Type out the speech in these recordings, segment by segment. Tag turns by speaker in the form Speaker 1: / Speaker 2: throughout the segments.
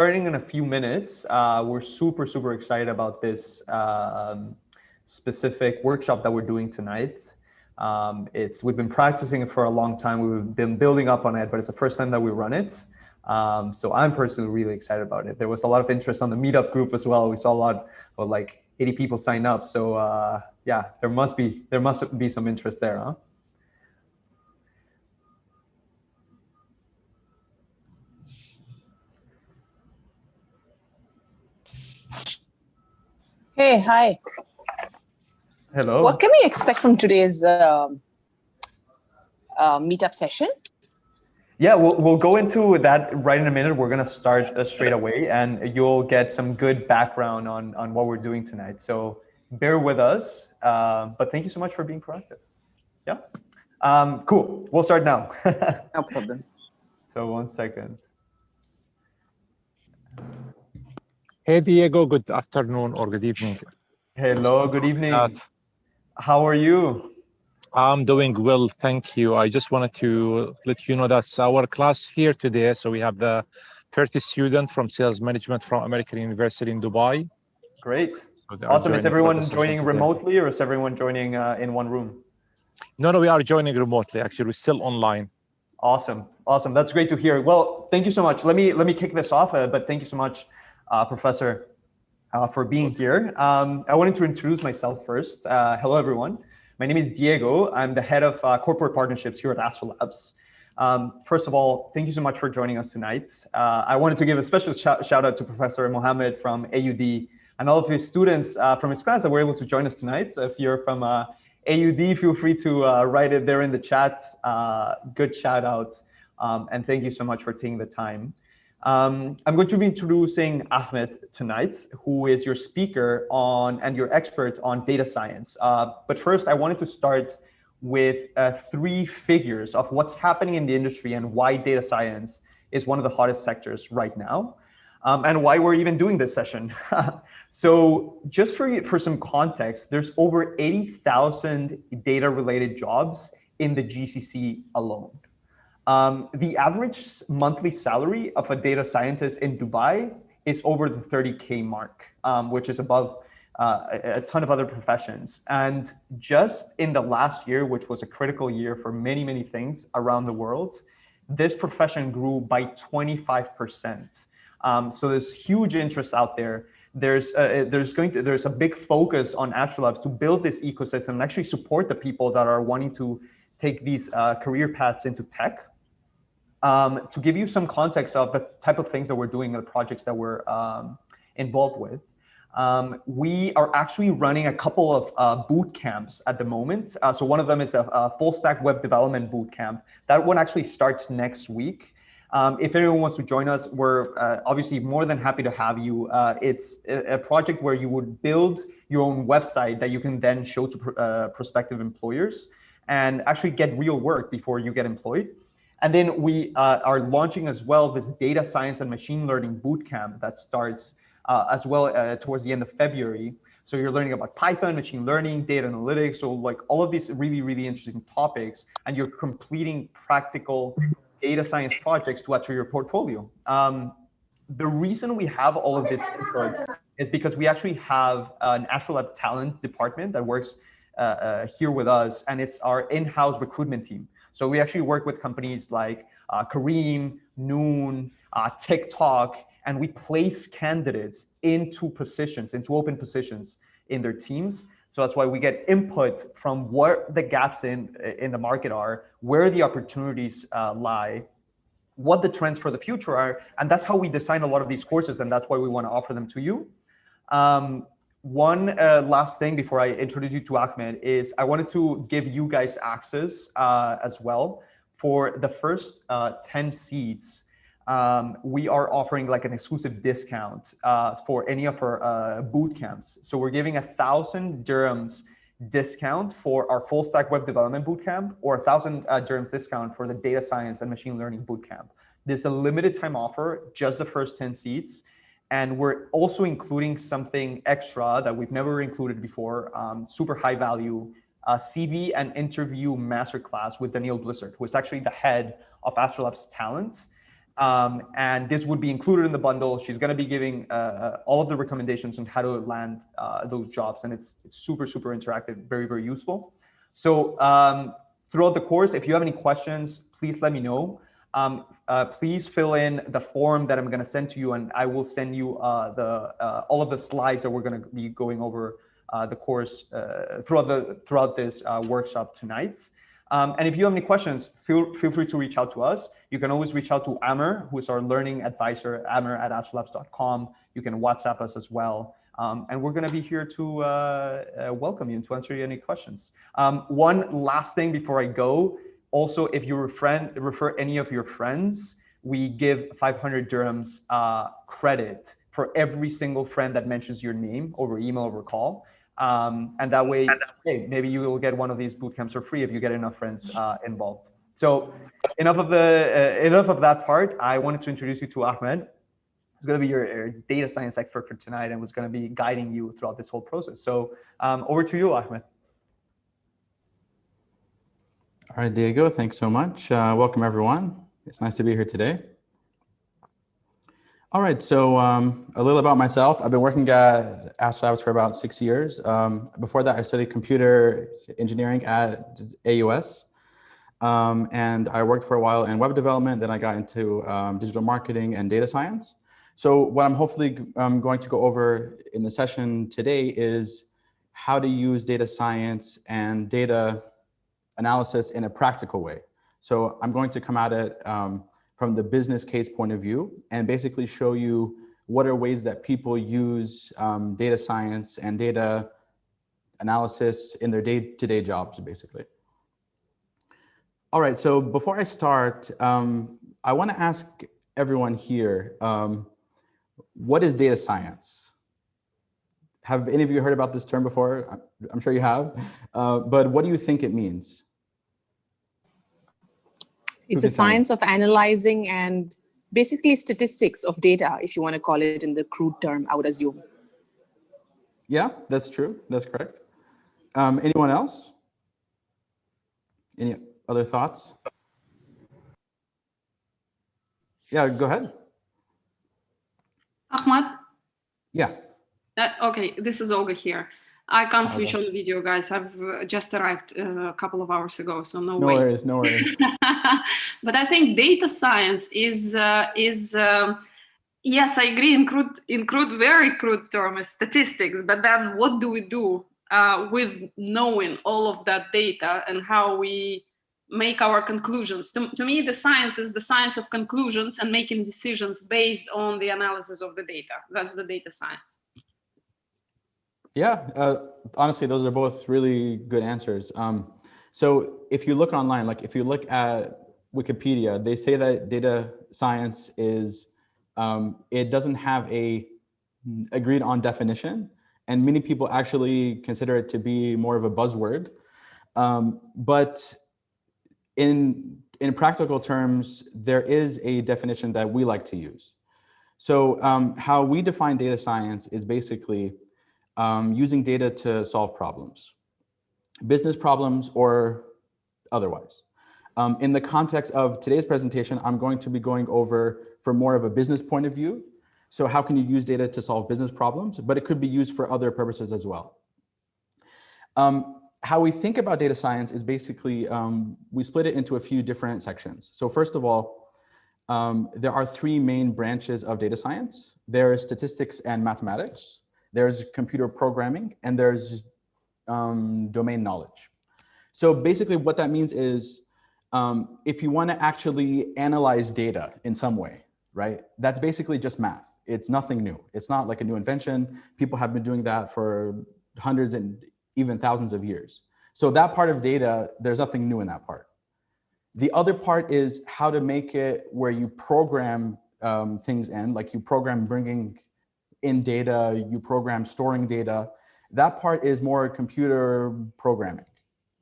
Speaker 1: starting in a few minutes. We're super excited about this specific workshop that we're doing tonight. We've been practicing it for a long time. We've been building up on it, but it's the first time that we run it. So I'm personally really excited about it. There was a lot of interest on the meetup group as well. We saw a lot of like 80 people sign up. So yeah, there must be some interest there, huh?
Speaker 2: Hey, hi.
Speaker 1: Hello.
Speaker 2: What can we expect from today's meetup session?
Speaker 1: Yeah, we'll go into that right in a minute. We're going to start straight away, and you'll get some good background on what we're doing tonight. So bear with us, but thank you so much for being proactive. Yeah, cool. We'll start now.
Speaker 2: No problem.
Speaker 1: So 1 second.
Speaker 3: Hey, Diego, good afternoon or good evening.
Speaker 1: Hello, good evening. How are you?
Speaker 3: I'm doing well, thank you. I just wanted to let you know that's our class here today. So we have the 30 students from sales management from American University in Dubai.
Speaker 1: Great.
Speaker 3: So
Speaker 1: Awesome. Is everyone joining remotely or is everyone joining in one room?
Speaker 3: No, we are joining remotely. Actually, we're still online.
Speaker 1: Awesome. That's great to hear. Well, thank you so much. Let me kick this off, but thank you so much, Professor, for being here. I wanted to introduce myself first. Hello, everyone. My name is Diego. I'm the head of corporate partnerships here at Astrolabs. First of all, thank you so much for joining us tonight. I wanted to give a special shout out to Professor Mohammed from AUD and all of his students from his class that were able to join us tonight. So if you're from AUD, feel free to write it there in the chat. Good shout out. And thank you so much for taking the time. I'm going to be introducing Ahmed tonight, who is your speaker and your expert on data science. But first, I wanted to start with 3 figures of what's happening in the industry and why data science is one of the hottest sectors right now, and why we're even doing this session. So just for some context, there's over 80,000 data-related jobs in the GCC alone. The average monthly salary of a data scientist in Dubai is over the 30K mark, which is above a ton of other professions. And just in the last year, which was a critical year for many things around the world, this profession grew by 25%. So there's huge interest out there. There's a big focus on Astrolabs to build this ecosystem and actually support the people that are wanting to take these career paths into tech. To give you some context of the type of things that we're doing and the projects that we're involved with, we are actually running a couple of boot camps at the moment. So one of them is a full stack web development boot camp. That one actually starts next week. If anyone wants to join us, we're obviously more than happy to have you. It's a project where you would build your own website that you can then show to prospective employers and actually get real work before you get employed. And then we are launching as well this data science and machine learning bootcamp that starts as well towards the end of February. So you're learning about Python, machine learning, data analytics, so like all of these really interesting topics, and you're completing practical data science projects to add to your portfolio. The reason we have all of these inputs is because we actually have an Astrolab talent department that works here with us, and it's our in-house recruitment team. So we actually work with companies like Kareem, Noon, TikTok, and we place candidates into open positions in their teams. So that's why we get input from what the gaps in the market are, where the opportunities lie, what the trends for the future are, and that's how we design a lot of these courses, and that's why we want to offer them to you. One last thing before I introduce you to Ahmed is I wanted to give you guys access as well. For the first 10 seats, we are offering like an exclusive discount for any of our boot camps. So we're giving 1,000 dirhams discount for our full stack web development bootcamp, or 1,000 dirhams discount for the data science and machine learning bootcamp. This is a limited time offer, just the first 10 seats. And we're also including something extra that we've never included before, super high value CV and interview masterclass with Daniel Blissert, who is actually the head of Astrolabs Talent. And this would be included in the bundle. She's going to be giving all of the recommendations on how to land those jobs. And it's super, super interactive, very, very useful. So throughout the course, if you have any questions, please let me know. Please fill in the form that I'm going to send to you, and I will send you all of the slides that we're going to be going over the course throughout this workshop tonight. And if you have any questions, feel free to reach out to us. You can always reach out to Amer, who is our learning advisor, amer@astrolabs.com. You can WhatsApp us as well. And we're going to be here to welcome you and to answer any questions. One last thing before I go. Also, if you refer any of your friends, we give 500 dirhams credit for every single friend that mentions your name over email or call. And that way, hey, maybe you will get one of these boot camps for free if you get enough friends involved. So enough of that part. I wanted to introduce you to Ahmed. He's going to be your data science expert for tonight and was going to be guiding you throughout this whole process. So over to you, Ahmed.
Speaker 4: All right, Diego, thanks so much. Welcome, everyone. It's nice to be here today. All right, so a little about myself. I've been working at Astrolabs for about 6 years. Before that, I studied computer engineering at AUS. And I worked for a while in web development. Then I got into digital marketing and data science. So what I'm hopefully going to go over in the session today is how to use data science and data analysis in a practical way. So I'm going to come at it from the business case point of view and basically show you what are ways that people use data science and data analysis in their day-to-day jobs, basically. All right, so before I start, I want to ask everyone here, what is data science? Have any of you heard about this term before? I'm sure you have, but what do you think it means?
Speaker 2: It's a science of analyzing and basically statistics of data, if you want to call it in the crude term, I would assume.
Speaker 4: Yeah, that's true. That's correct. Anyone else? Any other thoughts? Yeah, go ahead.
Speaker 5: Ahmad?
Speaker 4: Yeah.
Speaker 5: Okay, this is Olga here. I can't switch on the video, guys. I've just arrived a couple of hours ago, so no way.
Speaker 4: No worries, no worries.
Speaker 5: But I think data science is yes, I agree in crude, very crude terms, statistics. But then, what do we do with knowing all of that data and how we make our conclusions? To me, the science is the science of conclusions and making decisions based on the analysis of the data. That's the data science.
Speaker 4: Yeah, honestly, those are both really good answers. So if you look online, like if you look at Wikipedia, they say that data science is, it doesn't have a agreed on definition, and many people actually consider it to be more of a buzzword. But in practical terms, there is a definition that we like to use. So how we define data science is basically using data to solve problems, business problems or otherwise. In the context of today's presentation, I'm going to be going over from more of a business point of view. So how can you use data to solve business problems, but it could be used for other purposes as well. How we think about data science is basically, we split it into a few different sections. So first of all, there are three main branches of data science. There's statistics and mathematics. There's computer programming, and there's domain knowledge. So basically what that means is if you want to actually analyze data in some way, right? That's basically just math. It's nothing new. It's not like a new invention. People have been doing that for hundreds and even thousands of years. So that part of data, there's nothing new in that part. The other part is how to make it where you program things in, like you program bringing in data, you program storing data. That part is more computer programming,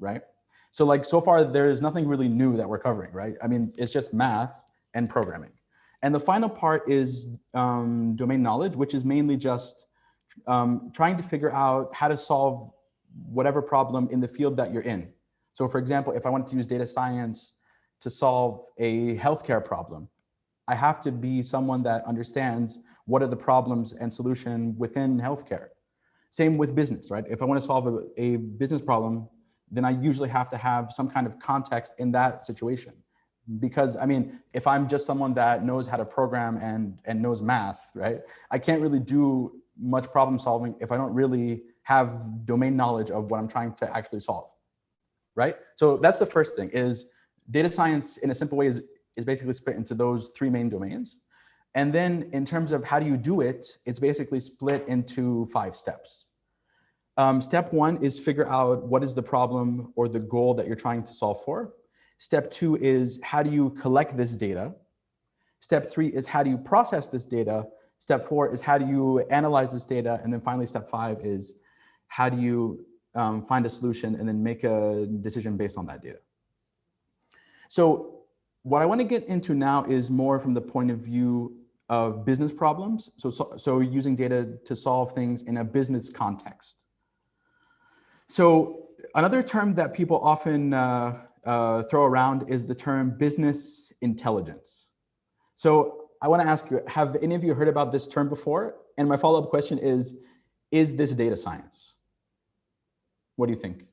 Speaker 4: right? So like so far, there's nothing really new that we're covering, right? I mean, it's just math and programming. And the final part is domain knowledge, which is mainly just trying to figure out how to solve whatever problem in the field that you're in. So for example, if I wanted to use data science to solve a healthcare problem, I have to be someone that understands what are the problems and solution within healthcare. Same with business, right? If I want to solve a business problem, then I usually have to have some kind of context in that situation. Because I mean, if I'm just someone that knows how to program and knows math, right? I can't really do much problem solving if I don't really have domain knowledge of what I'm trying to actually solve, right? So that's the first thing, is data science in a simple way is basically split into those three main domains. And then in terms of how do you do it, it's basically split into 5 steps. Step 1 is figure out what is the problem or the goal that you're trying to solve for. Step 2 is how do you collect this data? Step 3 is how do you process this data? Step 4 is how do you analyze this data? And then finally, step 5 is how do you find a solution and then make a decision based on that data? So what I want to get into now is more from the point of view of business problems. So using data to solve things in a business context. So another term that people often throw around is the term business intelligence. So I want to ask you, have any of you heard about this term before? And my follow-up question is this data science? What do you think?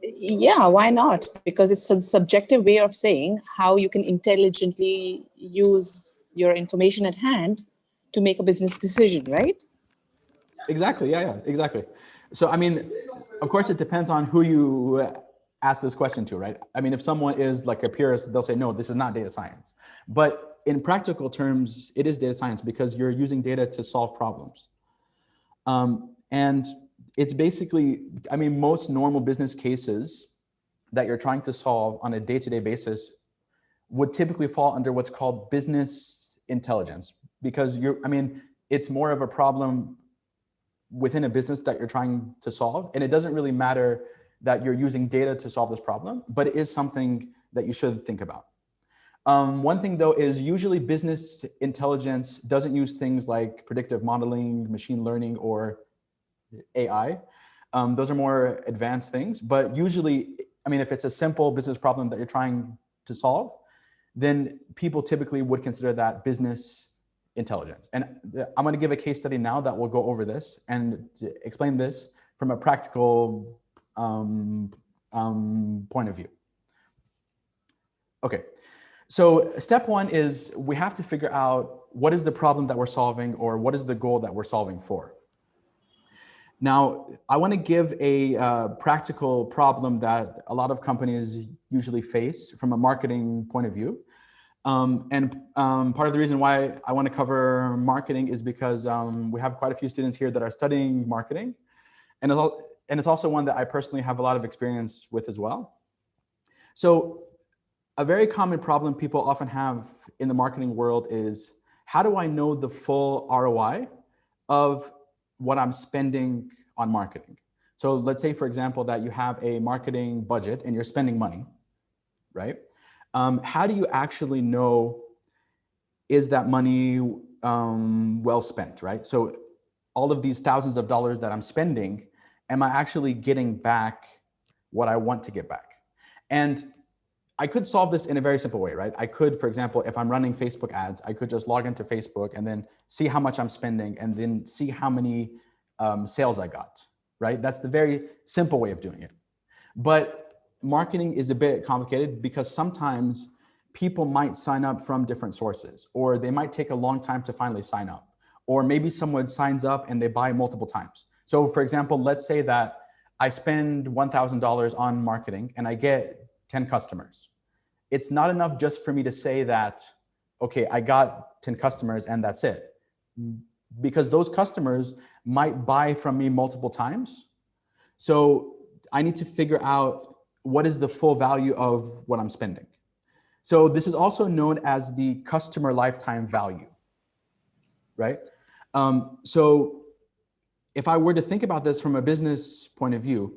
Speaker 2: Yeah, why not? Because it's a subjective way of saying how you can intelligently use your information at hand to make a business decision, right?
Speaker 4: Exactly, yeah, exactly. So, I mean, of course, it depends on who you ask this question to, right? I mean, if someone is like a purist, they'll say, no, this is not data science. But in practical terms, it is data science because you're using data to solve problems. And it's basically, I mean, most normal business cases that you're trying to solve on a day-to-day basis would typically fall under what's called business intelligence, because it's more of a problem within a business that you're trying to solve. And it doesn't really matter that you're using data to solve this problem, but it is something that you should think about. One thing though is usually business intelligence doesn't use things like predictive modeling, machine learning, or AI. Those are more advanced things, but usually, I mean, if it's a simple business problem that you're trying to solve, then people typically would consider that business intelligence. And I'm going to give a case study now that will go over this and explain this from a practical point of view. Okay, so step 1 is we have to figure out what is the problem that we're solving, or what is the goal that we're solving for. Now, I want to give a practical problem that a lot of companies usually face from a marketing point of view. Part of the reason why I want to cover marketing is because we have quite a few students here that are studying marketing. And it's also one that I personally have a lot of experience with as well. So a very common problem people often have in the marketing world is, how do I know the full ROI of what I'm spending on marketing? So let's say, for example, that you have a marketing budget and you're spending money, right? How do you actually know, is that money well spent, right? So all of these thousands of dollars that I'm spending, am I actually getting back what I want to get back? And I could solve this in a very simple way, right? I could, for example, if I'm running Facebook ads, I could just log into Facebook and then see how much I'm spending and then see how many sales I got, right? That's the very simple way of doing it. But marketing is a bit complicated because sometimes people might sign up from different sources, or they might take a long time to finally sign up, or maybe someone signs up and they buy multiple times. So for example, let's say that I spend $1,000 on marketing and I get 10 customers. It's not enough just for me to say that, okay, I got 10 customers and that's it. Because those customers might buy from me multiple times. So I need to figure out what is the full value of what I'm spending. So this is also known as the customer lifetime value, right? So if I were to think about this from a business point of view,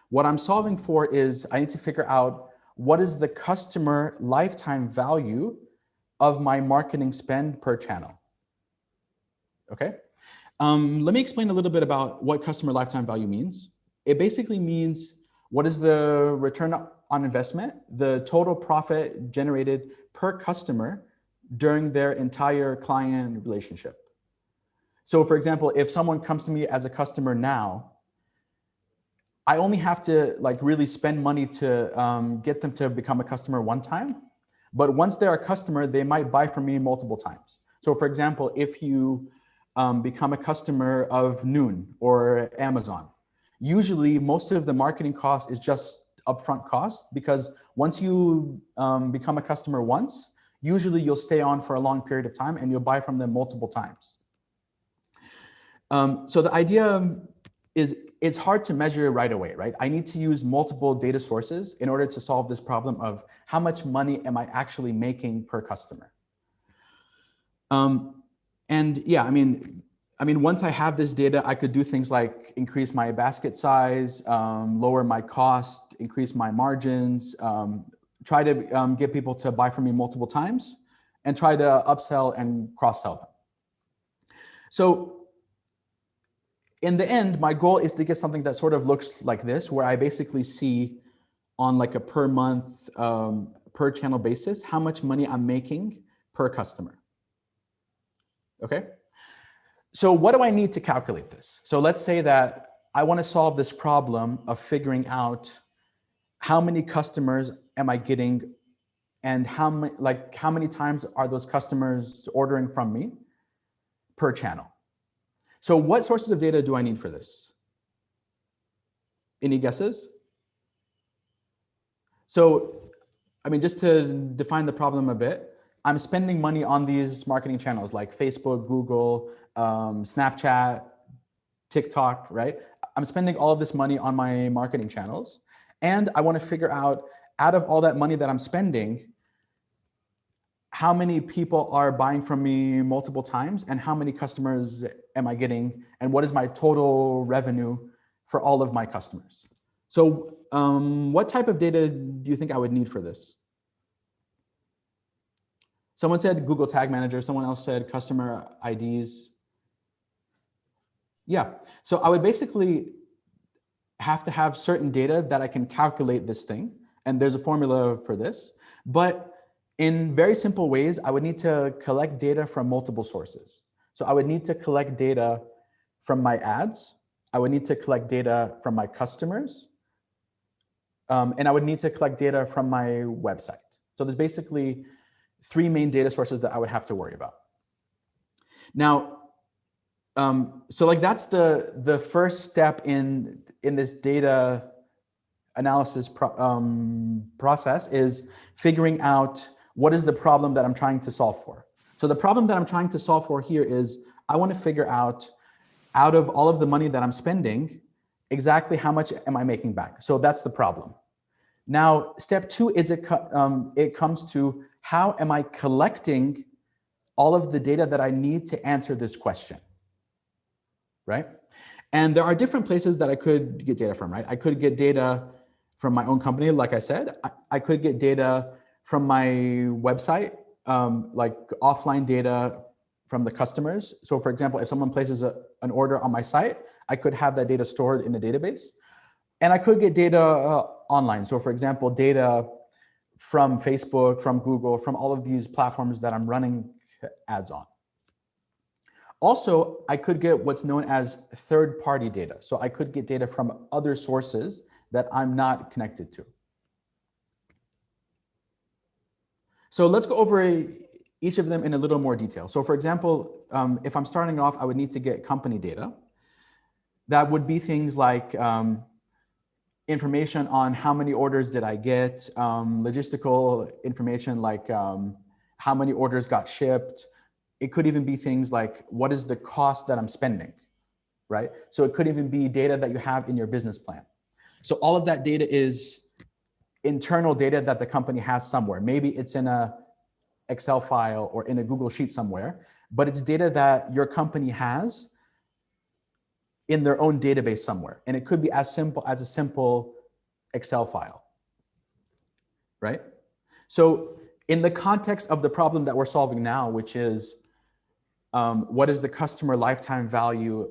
Speaker 4: what I'm solving for is I need to figure out what is the customer lifetime value of my marketing spend per channel. Okay, let me explain a little bit about what customer lifetime value means. It basically means what is the return on investment the total profit generated per customer during their entire client relationship. So for example, if someone comes to me as a customer now, I only have to like really spend money to get them to become a customer one time. But once they're a customer, they might buy from me multiple times. So for example, if you become a customer of Noon or Amazon, usually most of the marketing cost is just upfront cost, because once you become a customer once, usually you'll stay on for a long period of time and you'll buy from them multiple times. So the idea is it's hard to measure right away, right? I need to use multiple data sources in order to solve this problem of how much money am I actually making per customer. And yeah, I mean, once I have this data, I could do things like increase my basket size, lower my cost, increase my margins, try to get people to buy from me multiple times, and try to upsell and cross-sell them. So in the end, my goal is to get something that sort of looks like this, where I basically see on like a per month, per channel basis, how much money I'm making per customer. Okay. So what do I need to calculate this? So let's say that I want to solve this problem of figuring out how many customers am I getting and how many times are those customers ordering from me per channel. So what sources of data do I need for this? Any guesses? So, I mean, just to define the problem a bit, I'm spending money on these marketing channels like Facebook, Google, Snapchat, TikTok, right? I'm spending all of this money on my marketing channels. And I want to figure out of all that money that I'm spending, how many people are buying from me multiple times and how many customers am I getting and what is my total revenue for all of my customers. So what type of data do you think I would need for this? Someone said Google Tag Manager, someone else said customer IDs. Yeah, so I would basically have to have certain data that I can calculate this thing. And there's a formula for this, but in very simple ways, I would need to collect data from multiple sources. So I would need to collect data from my ads. I would need to collect data from my customers. And I would need to collect data from my website. So there's basically three main data sources that I would have to worry about. Now, so like that's the first step in this data analysis process is figuring out what is the problem that I'm trying to solve for. So the problem that I'm trying to solve for here is I want to figure out of all of the money that I'm spending, exactly how much am I making back? So that's the problem. Now, step two is it comes to how am I collecting all of the data that I need to answer this question, right? And there are different places that I could get data from, right? I could get data from my own company, like I said. I could get data from my website, like offline data from the customers. So for example, if someone places an order on my site, I could have that data stored in a database. And I could get data online. So for example, data from Facebook, from Google, from all of these platforms that I'm running ads on. Also, I could get what's known as third-party data. So I could get data from other sources that I'm not connected to. So let's go over each of them in a little more detail. So for example, if I'm starting off, I would need to get company data. That would be things like information on how many orders did I get, logistical information like how many orders got shipped. It could even be things like what is the cost that I'm spending, right? So it could even be data that you have in your business plan. So all of that data is internal data that the company has somewhere. Maybe it's in a Excel file or in a Google Sheet somewhere, but it's data that your company has in their own database somewhere. And it could be as simple as a simple Excel file, right? So in the context of the problem that we're solving now, which is what is the customer lifetime value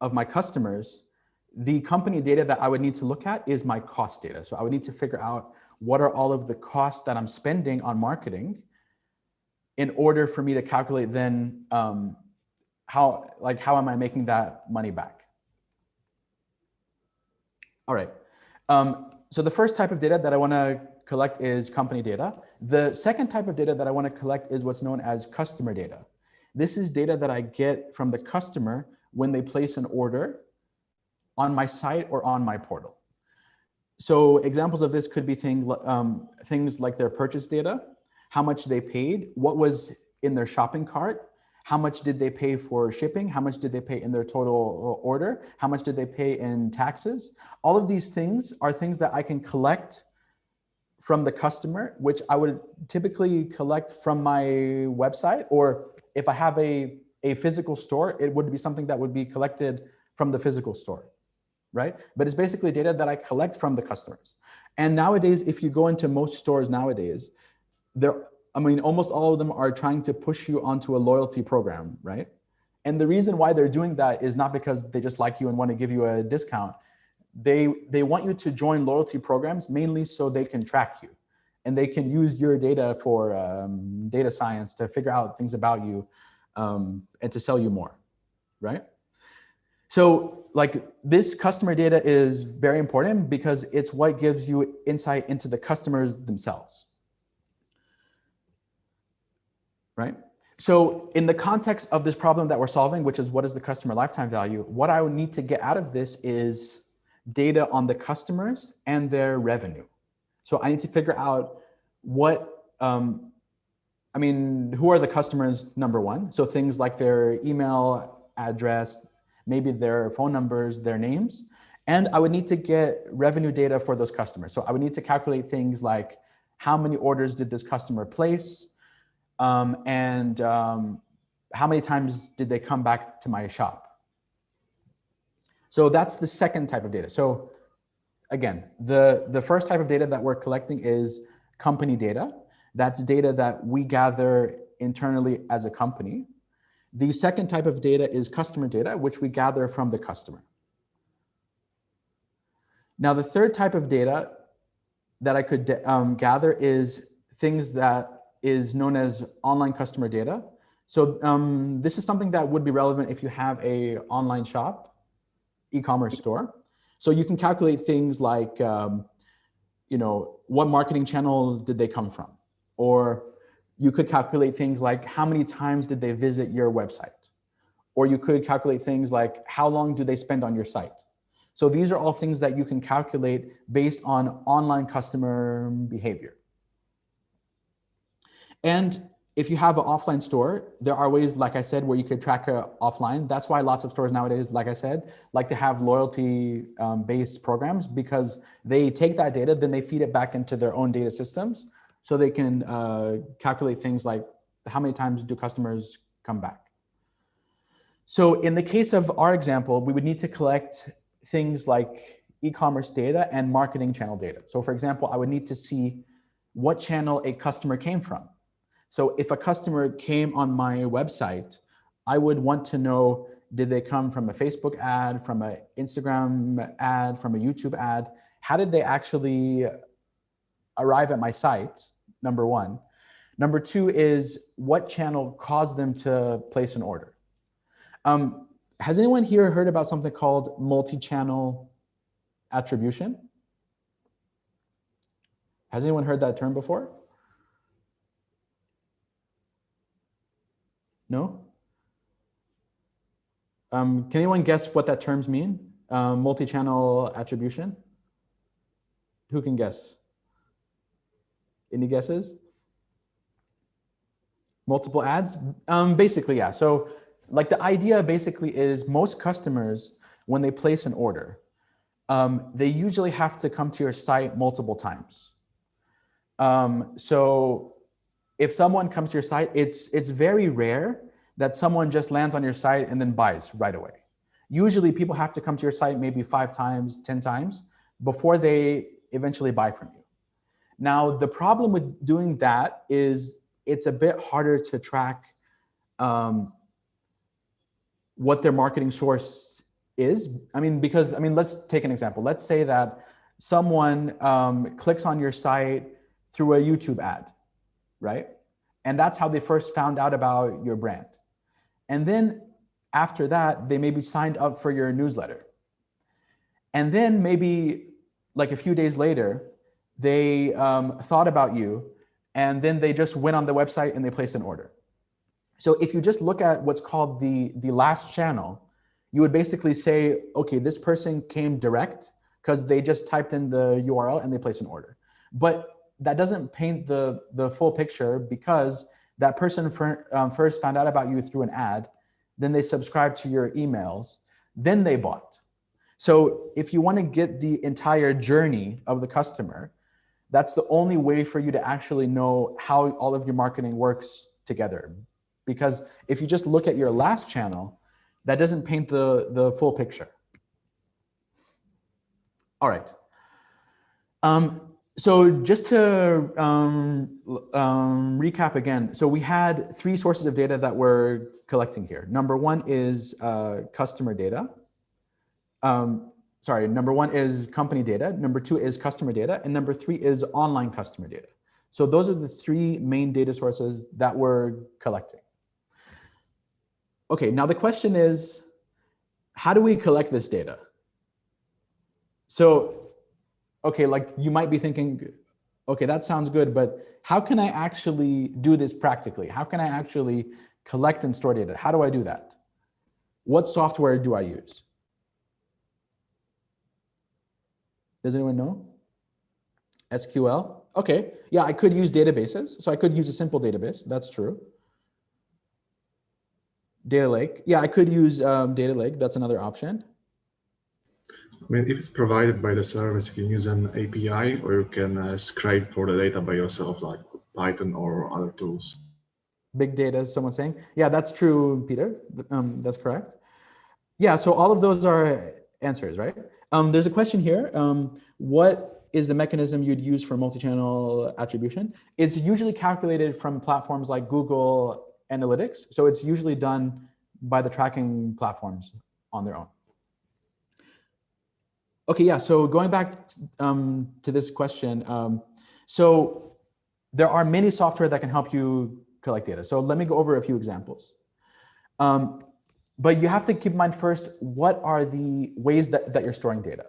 Speaker 4: of my customers, the company data that I would need to look at is my cost data. So I would need to figure out what are all of the costs that I'm spending on marketing in order for me to calculate then how am I making that money back? All right. So the first type of data that I want to collect is company data. The second type of data that I want to collect is what's known as customer data. This is data that I get from the customer when they place an order on my site or on my portal. So examples of this could be things like their purchase data, how much they paid, what was in their shopping cart, how much did they pay for shipping, how much did they pay in their total order, how much did they pay in taxes. All of these things are things that I can collect from the customer, which I would typically collect from my website, or if I have a physical store, it would be something that would be collected from the physical store, right? But it's basically data that I collect from the customers. And nowadays, if you go into most stores nowadays, almost all of them are trying to push you onto a loyalty program, right? And the reason why they're doing that is not because they just like you and want to give you a discount. They want you to join loyalty programs mainly so they can track you, and they can use your data for data science to figure out things about you and to sell you more, right? So like this customer data is very important because it's what gives you insight into the customers themselves, right? So in the context of this problem that we're solving, which is what is the customer lifetime value, what I would need to get out of this is data on the customers and their revenue. So I need to figure out what, who are the customers, number one. So things like their email address, maybe their phone numbers, their names. And I would need to get revenue data for those customers. So I would need to calculate things like how many orders did this customer place? How many times did they come back to my shop? So that's the second type of data. So again, the first type of data that we're collecting is company data. That's data that we gather internally as a company. The second type of data is customer data, which we gather from the customer. Now, the third type of data that I could gather is things that is known as online customer data. So this is something that would be relevant if you have a online shop, e-commerce store. So you can calculate things like, what marketing channel did they come from? Or you could calculate things like how many times did they visit your website? Or you could calculate things like how long do they spend on your site? So these are all things that you can calculate based on online customer behavior. And if you have an offline store, there are ways, like I said, where you could track it offline. That's why lots of stores nowadays, like I said, like to have loyalty based programs, because they take that data, then they feed it back into their own data systems. So they can calculate things like how many times do customers come back. So in the case of our example, we would need to collect things like e-commerce data and marketing channel data. So for example, I would need to see what channel a customer came from. So if a customer came on my website, I would want to know, did they come from a Facebook ad, from an Instagram ad, from a YouTube ad? How did they actually arrive at my site? Number one. Number two is what channel caused them to place an order? Has anyone here heard about something called multi-channel attribution? Has anyone heard that term before? No? Can anyone guess what that terms mean? Multi-channel attribution? Who can guess? Any guesses? Multiple ads? Basically, yeah. So like the idea basically is most customers, when they place an order, they usually have to come to your site multiple times. So if someone comes to your site, it's very rare that someone just lands on your site and then buys right away. Usually people have to come to your site maybe 5 times, 10 times before they eventually buy from you. Now, the problem with doing that is it's a bit harder to track what their marketing source is, because let's take an example. Let's say that someone clicks on your site through a YouTube ad, right? And that's how they first found out about your brand. And then after that, they maybe signed up for your newsletter. And then maybe like a few days later, they thought about you, and then they just went on the website and they placed an order. So if you just look at what's called the last channel, you would basically say, okay, this person came direct because they just typed in the URL and they placed an order. But that doesn't paint the full picture, because that person first found out about you through an ad, then they subscribed to your emails, then they bought. So if you want to get the entire journey of the customer, that's the only way for you to actually know how all of your marketing works together. Because if you just look at your last channel, that doesn't paint the full picture. All right. So just to recap again, so we had 3 sources of data that we're collecting here. Number one is customer data. Number one is company data. Number 2 is customer data. And number 3 is online customer data. So those are the 3 main data sources that we're collecting. Okay, now the question is, how do we collect this data? So, okay, like you might be thinking, okay, that sounds good, but how can I actually do this practically? How can I actually collect and store data? How do I do that? What software do I use? Does anyone know? SQL? Okay, yeah, I could use databases. So I could use a simple database, that's true. Data lake, yeah, I could use data lake, that's another option.
Speaker 6: I mean, if it's provided by the service, you can use an API, or you can scrape for the data by yourself, like Python or other tools.
Speaker 4: Big data, is someone saying? Yeah, that's true, Peter. That's correct. Yeah, so all of those are answers, right? There's a question here. What is the mechanism you'd use for multi-channel attribution? It's usually calculated from platforms like Google Analytics. So it's usually done by the tracking platforms on their own. Okay, yeah, so going back to this question, so there are many software that can help you collect data. So let me go over a few examples. But you have to keep in mind first, what are the ways that you're storing data?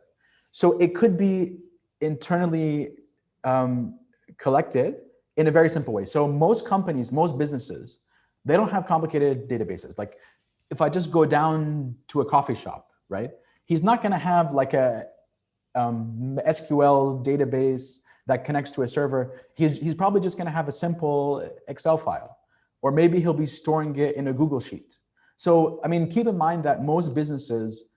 Speaker 4: So it could be internally collected in a very simple way. So most companies, most businesses, they don't have complicated databases. Like if I just go down to a coffee shop, right? He's not gonna have like a SQL database that connects to a server. He's probably just gonna have a simple Excel file, or maybe he'll be storing it in a Google Sheet. So, I mean, keep in mind that most businesses,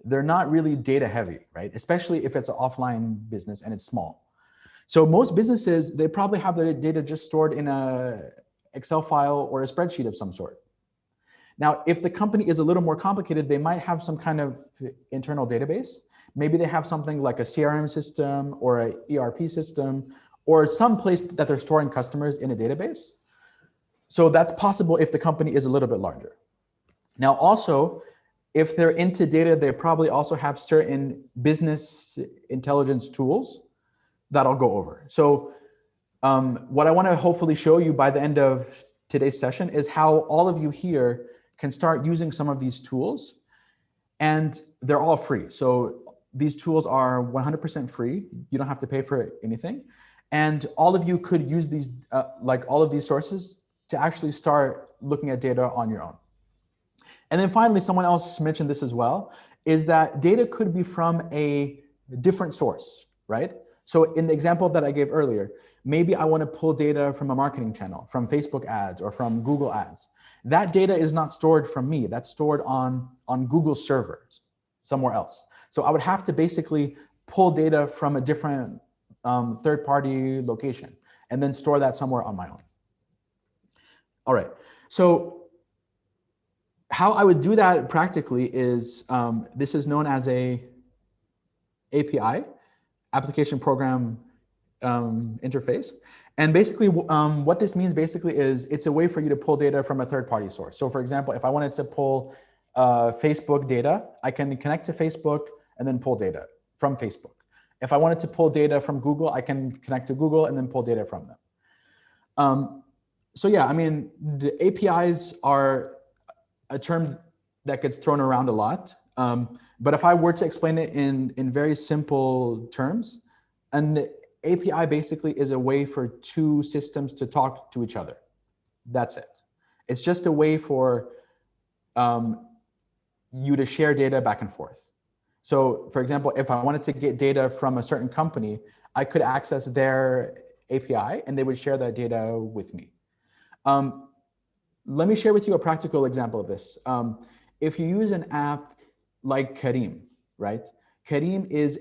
Speaker 4: they're not really data heavy, right? Especially if it's an offline business and it's small. So most businesses, they probably have their data just stored in a Excel file or a spreadsheet of some sort. Now, if the company is a little more complicated, they might have some kind of internal database. Maybe they have something like a CRM system or an ERP system, or some place that they're storing customers in a database. So that's possible if the company is a little bit larger. Now, also, if they're into data, they probably also have certain business intelligence tools that I'll go over. So what I want to hopefully show you by the end of today's session is how all of you here can start using some of these tools, and they're all free. So these tools are 100% free. You don't have to pay for anything. And all of you could use these, like all of these sources to actually start looking at data on your own. And then finally, someone else mentioned this as well, is that data could be from a different source, right? So in the example that I gave earlier, maybe I want to pull data from a marketing channel, from Facebook ads or from Google ads. That data is not stored from me. That's stored on Google servers somewhere else. So I would have to basically pull data from a different third-party location and then store that somewhere on my own. All right, so how I would do that practically is, this is known as a API, application program interface. And basically what this means basically is it's a way for you to pull data from a third-party source. So for example, if I wanted to pull Facebook data, I can connect to Facebook and then pull data from Facebook. If I wanted to pull data from Google, I can connect to Google and then pull data from them. So yeah, I mean, the APIs are a term that gets thrown around a lot. But if I were to explain it in very simple terms, an API basically is a way for two systems to talk to each other. That's it. It's just a way for you to share data back and forth. So for example, if I wanted to get data from a certain company, I could access their API and they would share that data with me. Let me share with you a practical example of this. If you use an app like Kareem, right? Kareem is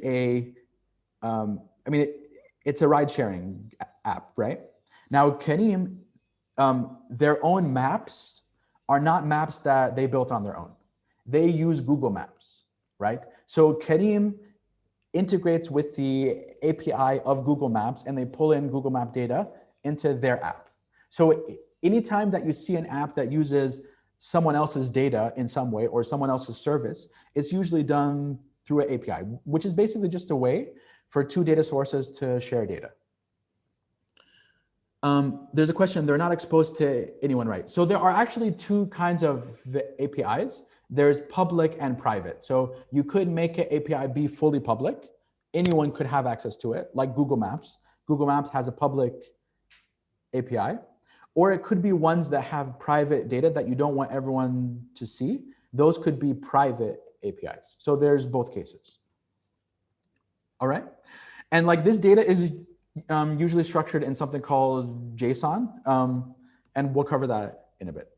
Speaker 4: it's a ride-sharing app, right? Now, Kareem, their own maps are not maps that they built on their own. They use Google Maps, right? So Kareem integrates with the API of Google Maps and they pull in Google Map data into their app. So anytime that you see an app that uses someone else's data in some way or someone else's service, it's usually done through an API, which is basically just a way for two data sources to share data. There's a question, they're not exposed to anyone, right? So there are actually two kinds of APIs. There's public and private. So you could make an API be fully public. Anyone could have access to it, like Google Maps. Google Maps has a public API. Or it could be ones that have private data that you don't want everyone to see. Those could be private APIs. So there's both cases. All right. And like this data is usually structured in something called JSON. And we'll cover that in a bit.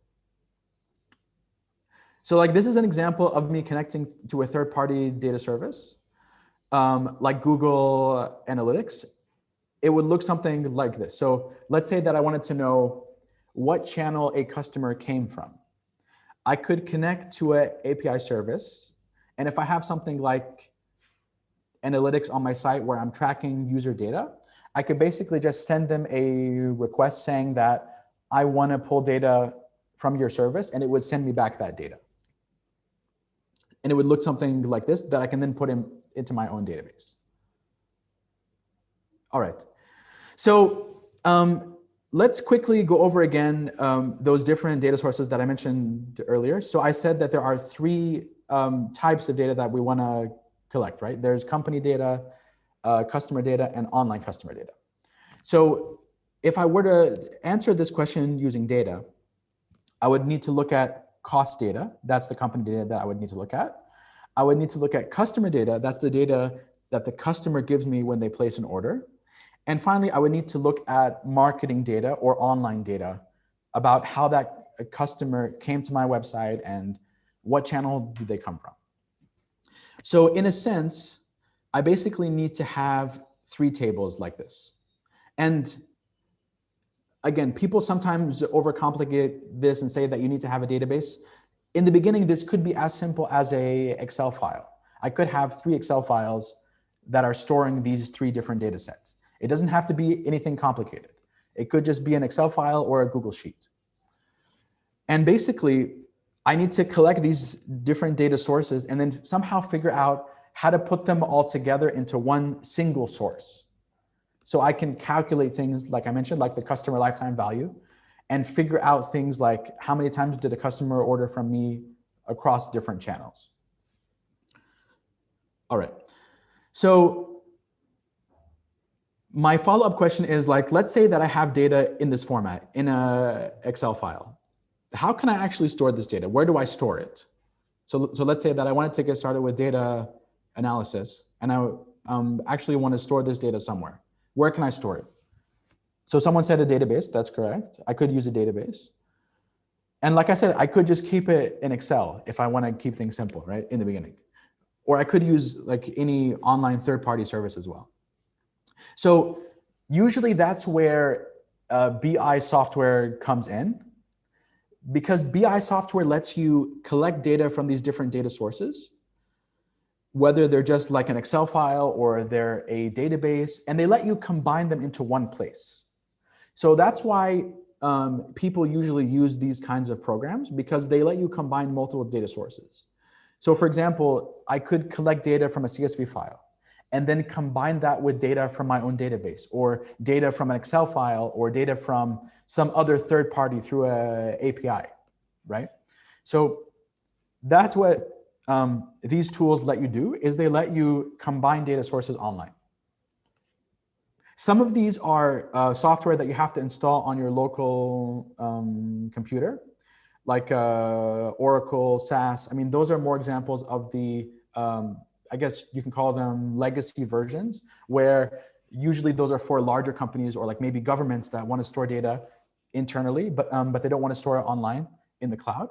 Speaker 4: So like this is an example of me connecting to a third-party data service, like Google Analytics. It would look something like this. So let's say that I wanted to know what channel a customer came from. I could connect to an API service. And if I have something like analytics on my site where I'm tracking user data, I could basically just send them a request saying that I want to pull data from your service, and it would send me back that data. And it would look something like this that I can then put into my own database. All right. So let's quickly go over again those different data sources that I mentioned earlier. So I said that there are three types of data that we want to collect, right? There's company data, customer data, and online customer data. So if I were to answer this question using data, I would need to look at cost data. That's the company data that I would need to look at. I would need to look at customer data. That's the data that the customer gives me when they place an order. And finally, I would need to look at marketing data or online data about how that customer came to my website and what channel did they come from. So in a sense, I basically need to have three tables like this. And again, people sometimes overcomplicate this and say that you need to have a database. In the beginning, this could be as simple as an Excel file. I could have 3 Excel files that are storing these 3 different data sets. It doesn't have to be anything complicated. It could just be an Excel file or a Google Sheet. And basically, I need to collect these different data sources and then somehow figure out how to put them all together into one single source. So I can calculate things, like I mentioned, like the customer lifetime value, and figure out things like how many times did a customer order from me across different channels. All right. So my follow-up question is, like, let's say that I have data in this format, in an Excel file. How can I actually store this data? Where do I store it? So let's say that I wanted to get started with data analysis, and I actually want to store this data somewhere. Where can I store it? So someone said a database, that's correct. I could use a database. And like I said, I could just keep it in Excel if I want to keep things simple, right, in the beginning. Or I could use like any online third-party service as well. So usually that's where BI software comes in, because BI software lets you collect data from these different data sources, whether they're just like an Excel file or they're a database, and they let you combine them into one place. So that's why people usually use these kinds of programs because they let you combine multiple data sources. So for example, I could collect data from a CSV file and then combine that with data from my own database, or data from an Excel file, or data from some other third party through a API, right? So that's what these tools let you do, is they let you combine data sources online. Some of these are software that you have to install on your local computer, like Oracle, SAS. I mean, those are more examples of the, I guess you can call them legacy versions, where usually those are for larger companies or like maybe governments that want to store data internally, but they don't want to store it online in the cloud.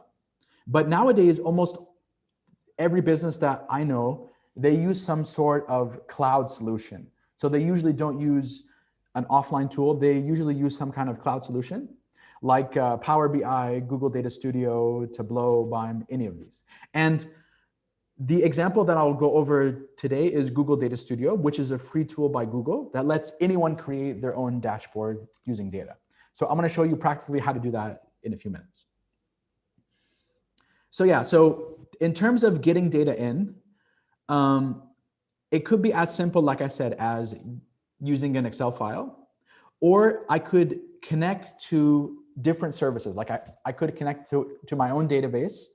Speaker 4: But nowadays, almost every business that I know, they use some sort of cloud solution. So they usually don't use an offline tool. They usually use some kind of cloud solution, like Power BI, Google Data Studio, Tableau, BIM, any of these. And the example that I'll go over today is Google Data Studio, which is a free tool by Google that lets anyone create their own dashboard using data. So I'm going to show you practically how to do that in a few minutes. So yeah, so in terms of getting data in, it could be as simple, like I said, as using an Excel file, or I could connect to different services. Like I could connect to my own database,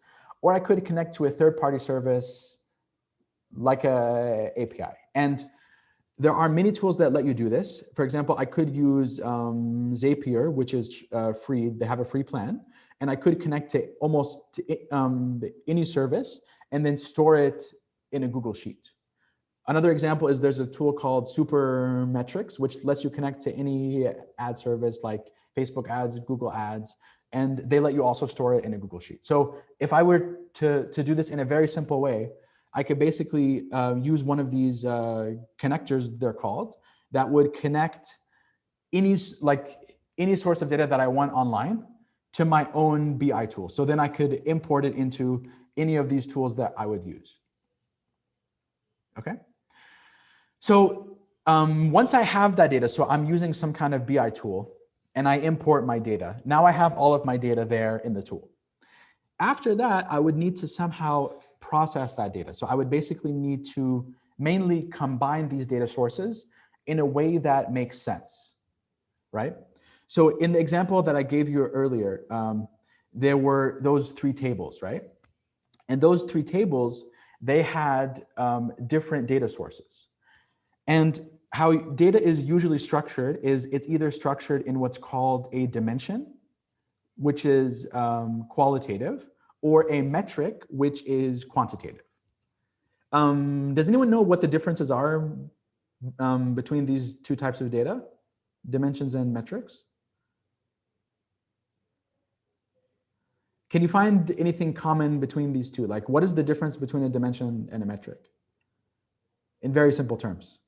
Speaker 4: or I could connect to a third-party service like a API. And there are many tools that let you do this. For example, I could use Zapier, which is free. They have a free plan. And I could connect to almost any service and then store it in a Google Sheet. Another example is there's a tool called Supermetrics, which lets you connect to any ad service like Facebook ads, Google ads, and they let you also store it in a Google Sheet. So if I were to do this in a very simple way, I could basically use one of these connectors, they're called, that would connect any source of data that I want online to my own BI tool. So then I could import it into any of these tools that I would use. Okay. So once I have that data, so I'm using some kind of BI tool and I import my data. Now I have all of my data there in the tool. After that, I would need to somehow process that data. So I would basically need to mainly combine these data sources in a way that makes sense, right? So in the example that I gave you earlier, there were those three tables, right? And those three tables, they had different data sources. And how data is usually structured is it's either structured in what's called a dimension, which is qualitative, or a metric, which is quantitative. Does anyone know what the differences are between these two types of data, dimensions and metrics? Can you find anything common between these two? Like, what is the difference between a dimension and a metric? In very simple terms.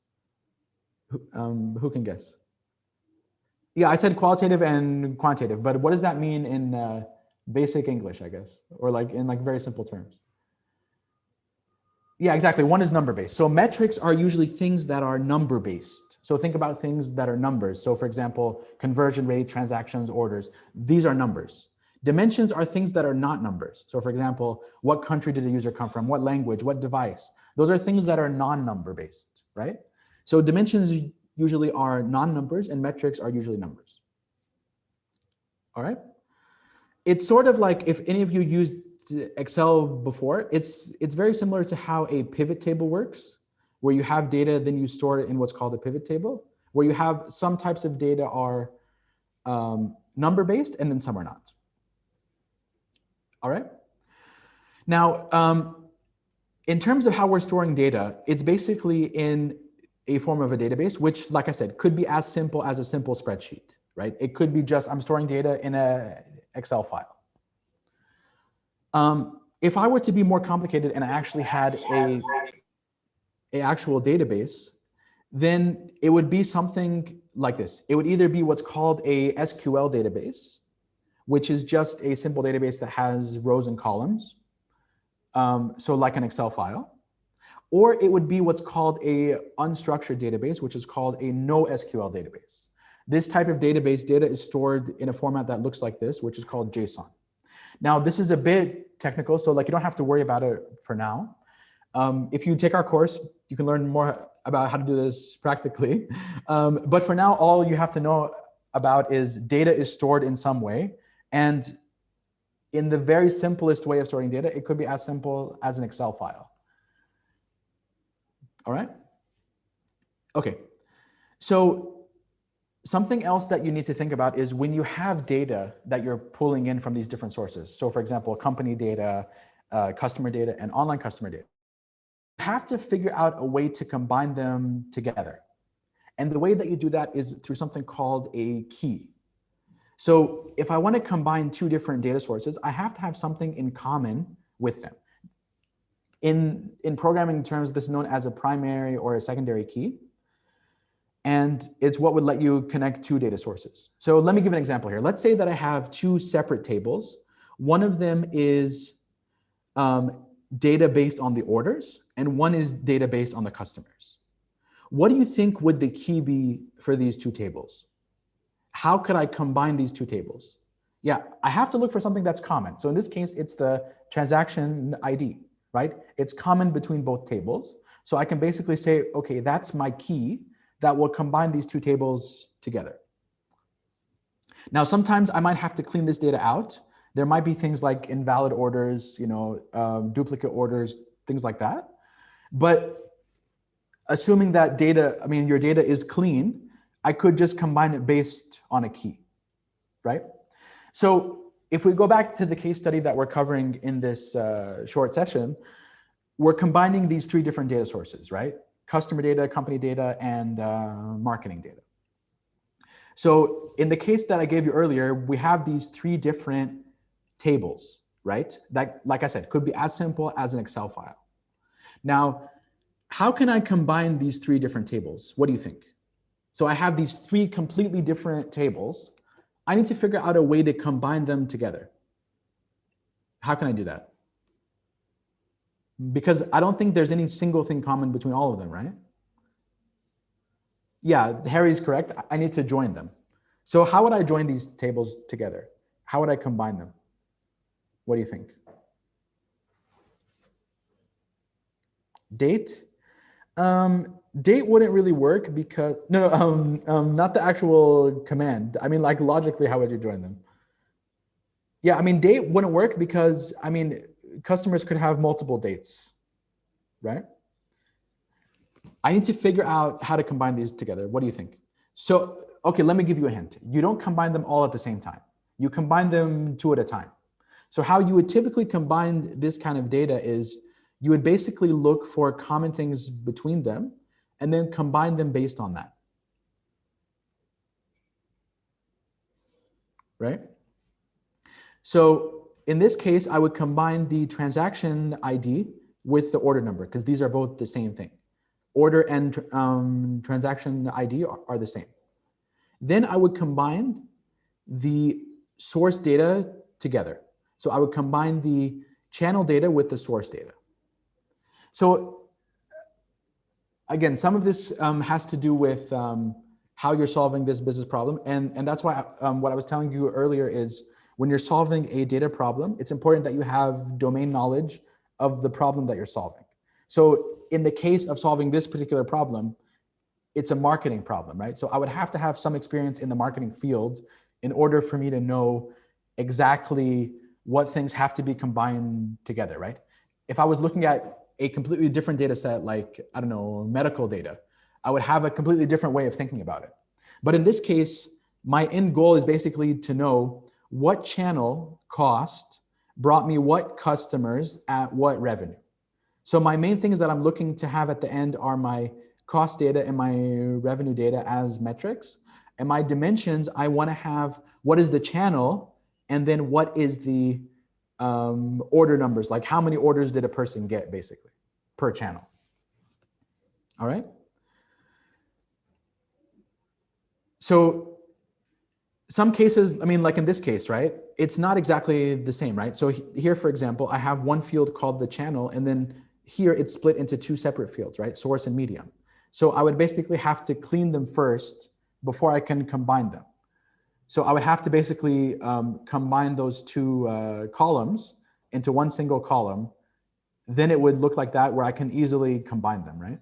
Speaker 4: Who can guess? Yeah, I said qualitative and quantitative, but what does that mean in basic English, I guess, or like in like very simple terms? Yeah, exactly. One is number-based. So metrics are usually things that are number-based. So think about things that are numbers. So for example, conversion rate, transactions, orders, these are numbers. Dimensions are things that are not numbers. So for example, what country did the user come from? What language? What device? Those are things that are non-number based, right? So dimensions usually are non-numbers and metrics are usually numbers. All right. It's sort of like if any of you used Excel before, it's very similar to how a pivot table works, where you have data, then you store it in what's called a pivot table, where you have some types of data are number-based and then some are not. All right. Now, in terms of how we're storing data, it's basically in a form of a database, which, like I said, could be as simple as a simple spreadsheet, right? It could be just I'm storing data in an Excel file. If I were to be more complicated and I actually had an actual database, then it would be something like this. It would either be what's called a SQL database, which is just a simple database that has rows and columns. So like an Excel file. Or it would be what's called a unstructured database, which is called a NoSQL database. This type of database data is stored in a format that looks like this, which is called JSON. Now, this is a bit technical, so like you don't have to worry about it for now. If you take our course, you can learn more about how to do this practically. But for now, all you have to know about is data is stored in some way. And in the very simplest way of storing data, it could be as simple as an Excel file. All right? Okay. So something else that you need to think about is when you have data that you're pulling in from these different sources. So for example, company data, customer data, and online customer data. You have to figure out a way to combine them together. And the way that you do that is through something called a key. So if I want to combine two different data sources, I have to have something in common with them. In programming terms, this is known as a primary or a secondary key. And it's what would let you connect two data sources. So let me give an example here. Let's say that I have two separate tables. One of them is data based on the orders, and one is data based on the customers. What do you think would the key be for these two tables? How could I combine these two tables? Yeah, I have to look for something that's common. So in this case, it's the transaction ID, right? It's common between both tables. So I can basically say, okay, that's my key that will combine these two tables together. Now, sometimes I might have to clean this data out. There might be things like invalid orders, duplicate orders, things like that. But assuming that your data is clean, I could just combine it based on a key, right? So if we go back to the case study that we're covering in this short session, we're combining these three different data sources, right? Customer data, company data, and marketing data. So in the case that I gave you earlier, we have these three different tables, right? That, like I said, could be as simple as an Excel file. Now, how can I combine these three different tables? What do you think? So I have these three completely different tables. I need to figure out a way to combine them together. How can I do that? Because I don't think there's any single thing common between all of them, right? Yeah, Harry's correct. I need to join them. So how would I join these tables together? How would I combine them? What do you think? Date? Date wouldn't really work because, not the actual command. I mean, like logically, how would you join them? Yeah, I mean, date wouldn't work because, customers could have multiple dates, right? I need to figure out how to combine these together. What do you think? So, okay, let me give you a hint. You don't combine them all at the same time. You combine them two at a time. So how you would typically combine this kind of data is you would basically look for common things between them and then combine them based on that. Right? So in this case, I would combine the transaction ID with the order number because these are both the same thing. Order and transaction ID are the same. Then I would combine the source data together. So I would combine the channel data with the source data. So again, some of this has to do with how you're solving this business problem. And that's why what I was telling you earlier is when you're solving a data problem, it's important that you have domain knowledge of the problem that you're solving. So in the case of solving this particular problem, it's a marketing problem, right? So I would have to have some experience in the marketing field in order for me to know exactly what things have to be combined together, right? If I was looking at a completely different data set, like, I don't know, medical data, I would have a completely different way of thinking about it. But in this case, my end goal is basically to know what channel cost brought me what customers at what revenue. So my main things that I'm looking to have at the end are my cost data and my revenue data as metrics. And my dimensions, I want to have what is the channel and then what is the order numbers, like how many orders did a person get basically per channel. All right. So some cases, like in this case, right? It's not exactly the same, right? So here, for example, I have one field called the channel, and then here it's split into two separate fields, right? Source and medium. So I would basically have to clean them first before I can combine them. So I would have to basically combine those two columns into one single column. Then it would look like that, where I can easily combine them, right?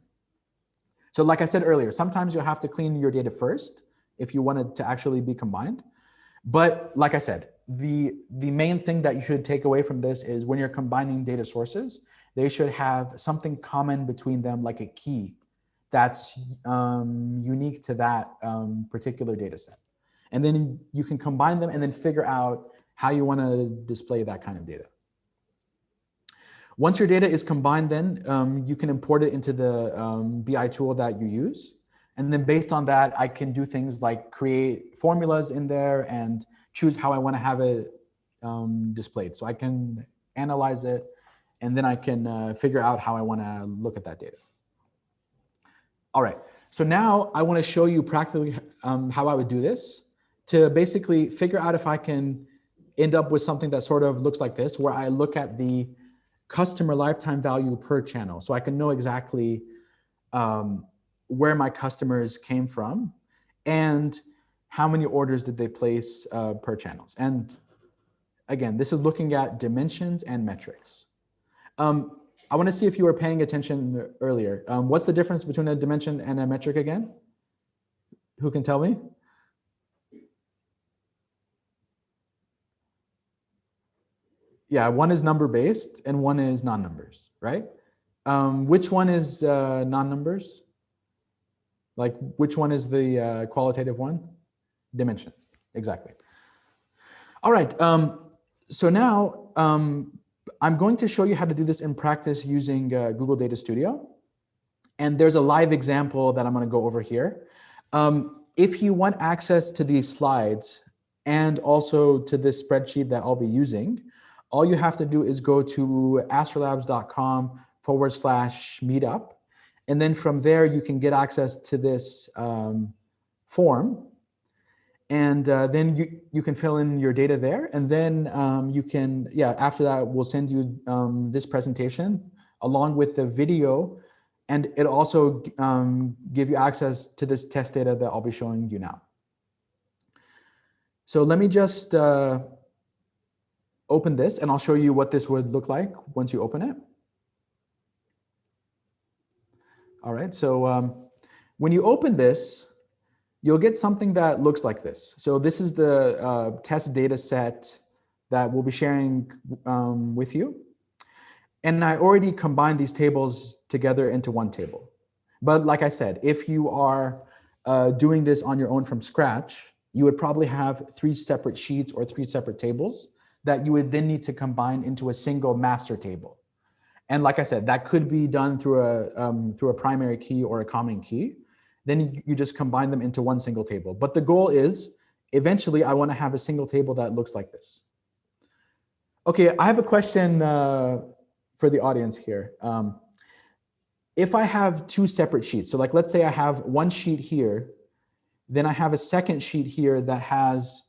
Speaker 4: So like I said earlier, sometimes you'll have to clean your data first if you want it to actually be combined. But like I said, the main thing that you should take away from this is when you're combining data sources, they should have something common between them, like a key that's unique to that particular data set. And then you can combine them and then figure out how you want to display that kind of data. Once your data is combined, then you can import it into the BI tool that you use. And then based on that, I can do things like create formulas in there and choose how I want to have it displayed. So I can analyze it, and then I can figure out how I want to look at that data. All right, so now I want to show you practically how I would do this to basically figure out if I can end up with something that sort of looks like this, where I look at the customer lifetime value per channel. So I can know exactly where my customers came from and how many orders did they place per channels. And again, this is looking at dimensions and metrics. I want to see if you were paying attention earlier. What's the difference between a dimension and a metric again? Who can tell me? Yeah, one is number based and one is non-numbers, right? Which one is non-numbers? Like which one is the qualitative one? Dimension, exactly. All right, so now I'm going to show you how to do this in practice using Google Data Studio. And there's a live example that I'm gonna go over here. If you want access to these slides and also to this spreadsheet that I'll be using, all you have to do is go to astrolabs.com/meetup. And then from there, you can get access to this form. And then you can fill in your data there. And then you can, after that, we'll send you this presentation along with the video. And it'll also give you access to this test data that I'll be showing you now. So let me just open this and I'll show you what this would look like once you open it. All right, so when you open this, you'll get something that looks like this. So this is the test data set that we'll be sharing with you. And I already combined these tables together into one table. But like I said, if you are doing this on your own from scratch, you would probably have 3 separate sheets or 3 separate tables that you would then need to combine into a single master table. And like I said, that could be done through a primary key or a common key. Then you just combine them into one single table. But the goal is, eventually, I want to have a single table that looks like this. Okay, I have a question for the audience here. If I have 2 separate sheets, so like let's say I have one sheet here, then I have a second sheet here that has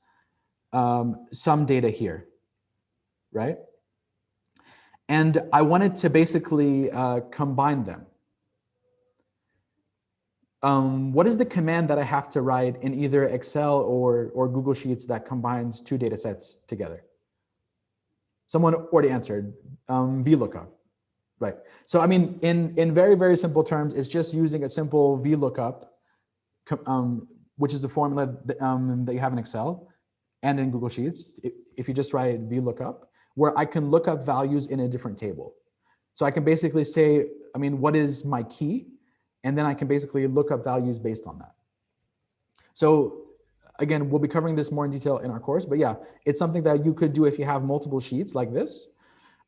Speaker 4: some data here, right? And I wanted to basically combine them. What is the command that I have to write in either Excel or Google Sheets that combines 2 data sets together? Someone already answered, VLOOKUP, right? So I mean, in very, very simple terms, it's just using a simple VLOOKUP, which is the formula that you have in Excel and in Google Sheets. If you just write VLOOKUP, where I can look up values in a different table. So I can basically say, I mean, what is my key? And then I can basically look up values based on that. So again, we'll be covering this more in detail in our course, but yeah, it's something that you could do if you have multiple sheets like this.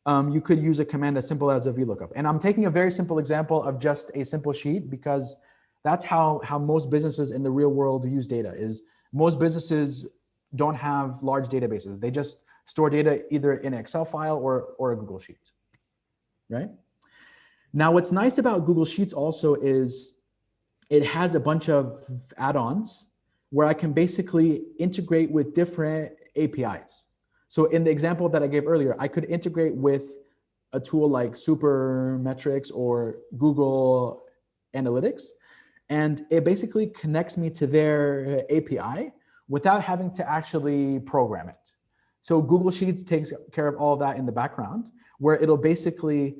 Speaker 4: You could use a command as simple as a VLOOKUP. And I'm taking a very simple example of just a simple sheet because that's how most businesses in the real world use data. Is most businesses don't have large databases. They just store data either in an Excel file or a Google Sheet, right? Now, what's nice about Google Sheets also is it has a bunch of add-ons where I can basically integrate with different APIs. So in the example that I gave earlier, I could integrate with a tool like Supermetrics or Google Analytics. And it basically connects me to their API without having to actually program it. So Google Sheets takes care of all of that in the background, where it'll basically,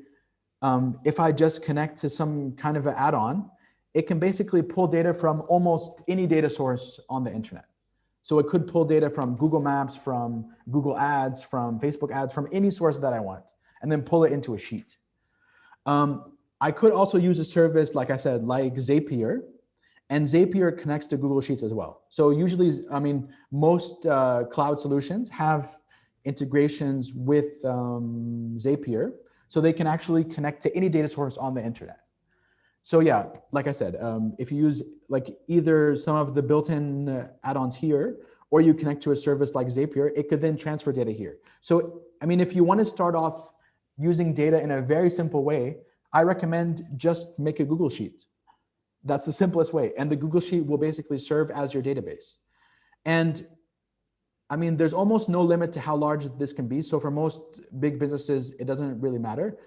Speaker 4: if I just connect to some kind of an add-on, it can basically pull data from almost any data source on the internet. So it could pull data from Google Maps, from Google Ads, from Facebook ads, from any source that I want, and then pull it into a sheet. I could also use a service, like I said, like Zapier, and Zapier connects to Google Sheets as well. So usually, I mean, most cloud solutions have integrations with Zapier, so they can actually connect to any data source on the internet. So yeah, like I said, if you use like either some of the built-in add-ons here, or you connect to a service like Zapier, it could then transfer data here. So, I mean, if you want to start off using data in a very simple way, I recommend just make a Google Sheet. That's the simplest way. And the Google Sheet will basically serve as your database. And I mean, there's almost no limit to how large this can be. So for most big businesses, it doesn't really matter.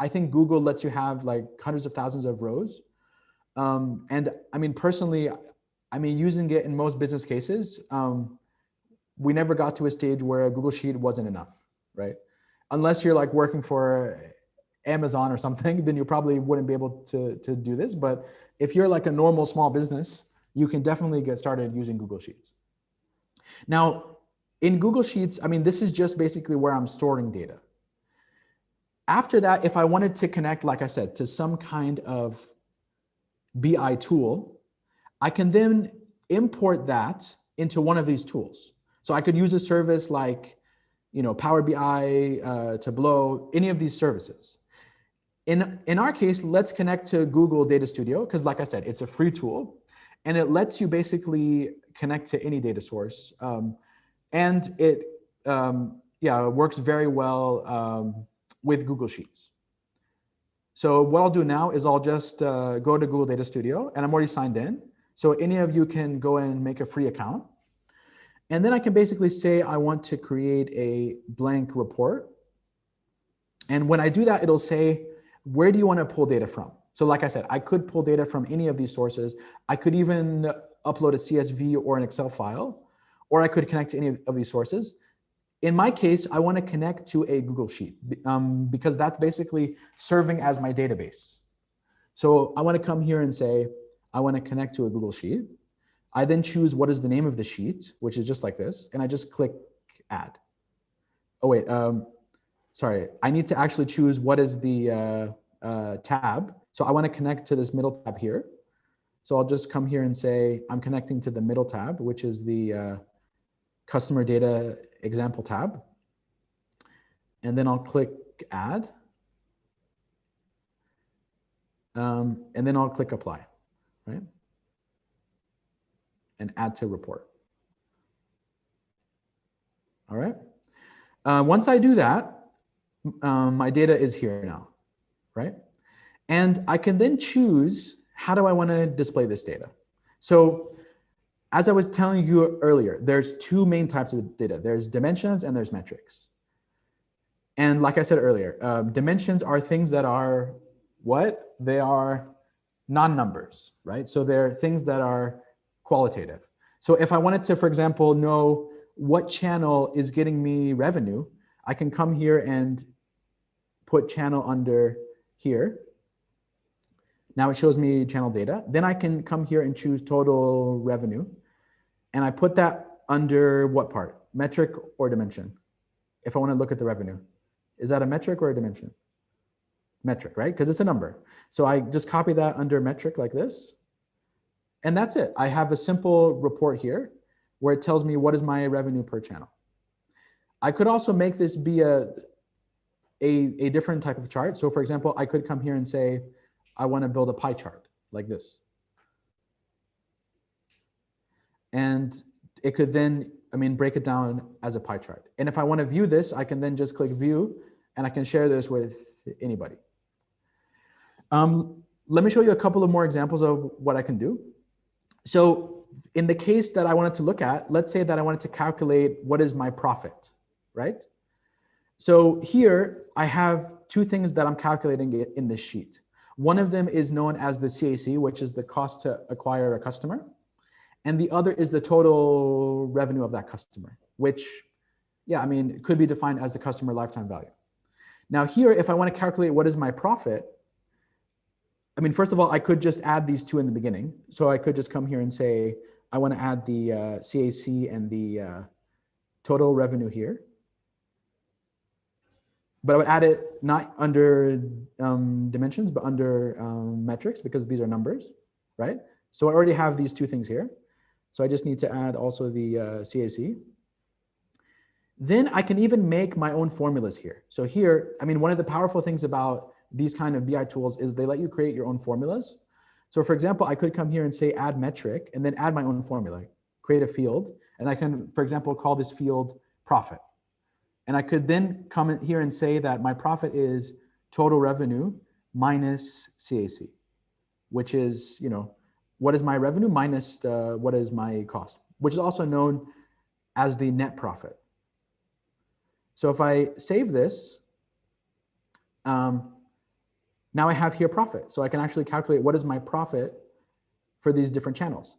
Speaker 4: I think Google lets you have like hundreds of thousands of rows. And I mean, personally, I mean, using it in most business cases, we never got to a stage where a Google Sheet wasn't enough, right? Unless you're like working for Amazon or something, then you probably wouldn't be able to do this. But if you're like a normal small business, you can definitely get started using Google Sheets. Now, in Google Sheets, I mean, this is just basically where I'm storing data. After that, if I wanted to connect, like I said, to some kind of BI tool, I can then import that into one of these tools. So I could use a service like, you know, Power BI, Tableau, any of these services. In our case, let's connect to Google Data Studio, because like I said, it's a free tool, and it lets you basically connect to any data source. And it, yeah, it works very well with Google Sheets. So what I'll do now is I'll just go to Google Data Studio, and I'm already signed in. So any of you can go and make a free account. And then I can basically say I want to create a blank report. And when I do that, it'll say, where do you want to pull data from? So like I said, I could pull data from any of these sources. I could even upload a CSV or an Excel file, or I could connect to any of these sources. In my case, I want to connect to a Google Sheet because that's basically serving as my database. So I want to come here and say, I want to connect to a Google Sheet. I then choose what is the name of the sheet, which is just like this, and I just click add. Oh wait, sorry, I need to actually choose what is the tab. So I want to connect to this middle tab here. So I'll just come here and say, I'm connecting to the middle tab, which is the customer data example tab. And then I'll click add. And then I'll click apply, right? And add to report. All right. Once I do that, my data is here now, right? And I can then choose, how do I want to display this data? So as I was telling you earlier, there's two main types of data. There's dimensions and there's metrics. And like I said earlier, dimensions are things that are what? They are non-numbers, right? So they're things that are qualitative. So if I wanted to, for example, know what channel is getting me revenue, I can come here and put channel under here. Now it shows me channel data. Then I can come here and choose total revenue. And I put that under what part? Metric or dimension? If I want to look at the revenue. Is that a metric or a dimension? Metric, right? Because it's a number. So I just copy that under metric like this. And that's it. I have a simple report here where it tells me what is my revenue per channel. I could also make this be a different type of chart. So for example, I could come here and say, I want to build a pie chart like this. And it could then, I mean, break it down as a pie chart. And if I want to view this, I can then just click view and I can share this with anybody. Let me show you a couple of more examples of what I can do. So in the case that I wanted to look at, let's say that I wanted to calculate what is my profit, right? So here I have two things that I'm calculating in this sheet. One of them is known as the CAC, which is the cost to acquire a customer. And the other is the total revenue of that customer, which, yeah, I mean, could be defined as the customer lifetime value. Now here, if I want to calculate what is my profit, I mean, first of all, I could just add these two in the beginning. So I could just come here and say, I want to add the CAC and the total revenue here. But I would add it not under dimensions, but under metrics, because these are numbers, right? So I already have these two things here. So I just need to add also the CAC. Then I can even make my own formulas here. So here, I mean, one of the powerful things about these kind of BI tools is they let you create your own formulas. So for example, I could come here and say add metric and then add my own formula, create a field. And I can, for example, call this field profit. And I could then come in here and say that my profit is total revenue minus CAC, which is, you know, what is my revenue minus what is my cost, which is also known as the net profit. So if I save this, now I have here profit. So I can actually calculate what is my profit for these different channels.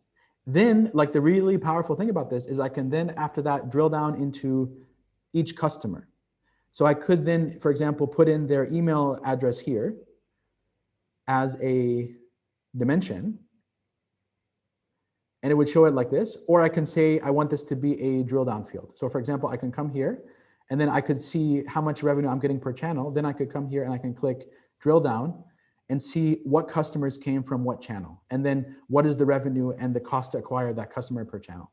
Speaker 4: Then, like, the really powerful thing about this is I can then, after that, drill down into each customer. So I could then, for example, put in their email address here as a dimension, and it would show it like this. Or I can say, I want this to be a drill down field. So for example, I can come here and then I could see how much revenue I'm getting per channel. Then I could come here and I can click drill down and see what customers came from what channel. And then what is the revenue and the cost to acquire that customer per channel.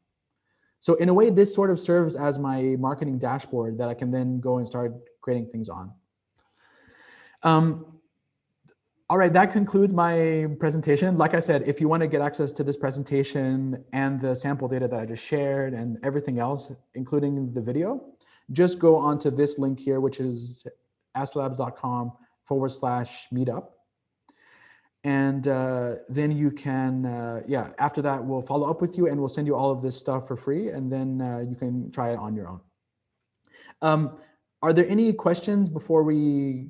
Speaker 4: So in a way, this sort of serves as my marketing dashboard that I can then go and start creating things on. All right, that concludes my presentation. Like I said, if you want to get access to this presentation and the sample data that I just shared and everything else, including the video, just go onto this link here, which is astrolabs.com/meetup. And then you can, yeah, after that, we'll follow up with you and we'll send you all of this stuff for free. And then you can try it on your own. Are there any questions before we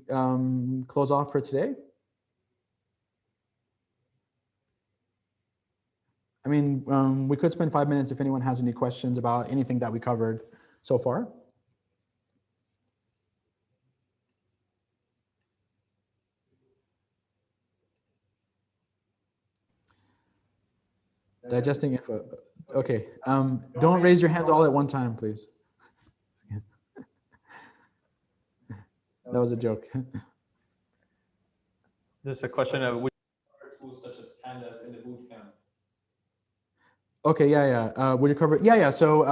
Speaker 4: close off for today? I mean, we could spend 5 minutes if anyone has any questions about anything that we covered so far. Digesting info. Okay. Don't raise your hands all at one time, please. That was a joke.
Speaker 1: There's a question of which tools such as pandas in the bootcamp.
Speaker 4: Okay, yeah. Would you cover? Yeah. So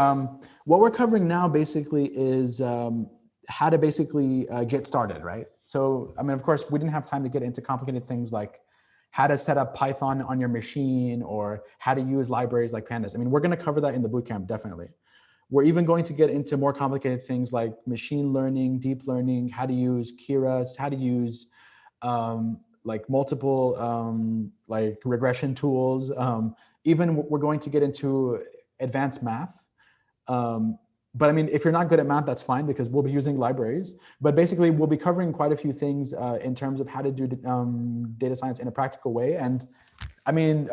Speaker 4: what we're covering now basically is how to basically get started, right? So, I mean, of course, we didn't have time to get into complicated things like how to set up Python on your machine or how to use libraries like pandas. I mean, we're going to cover that in the bootcamp, definitely. We're even going to get into more complicated things like machine learning, deep learning, how to use Keras, how to use like multiple like regression tools. Even we're going to get into advanced math. But I mean, if you're not good at math, that's fine because we'll be using libraries. But basically, we'll be covering quite a few things in terms of how to do data science in a practical way. And I mean,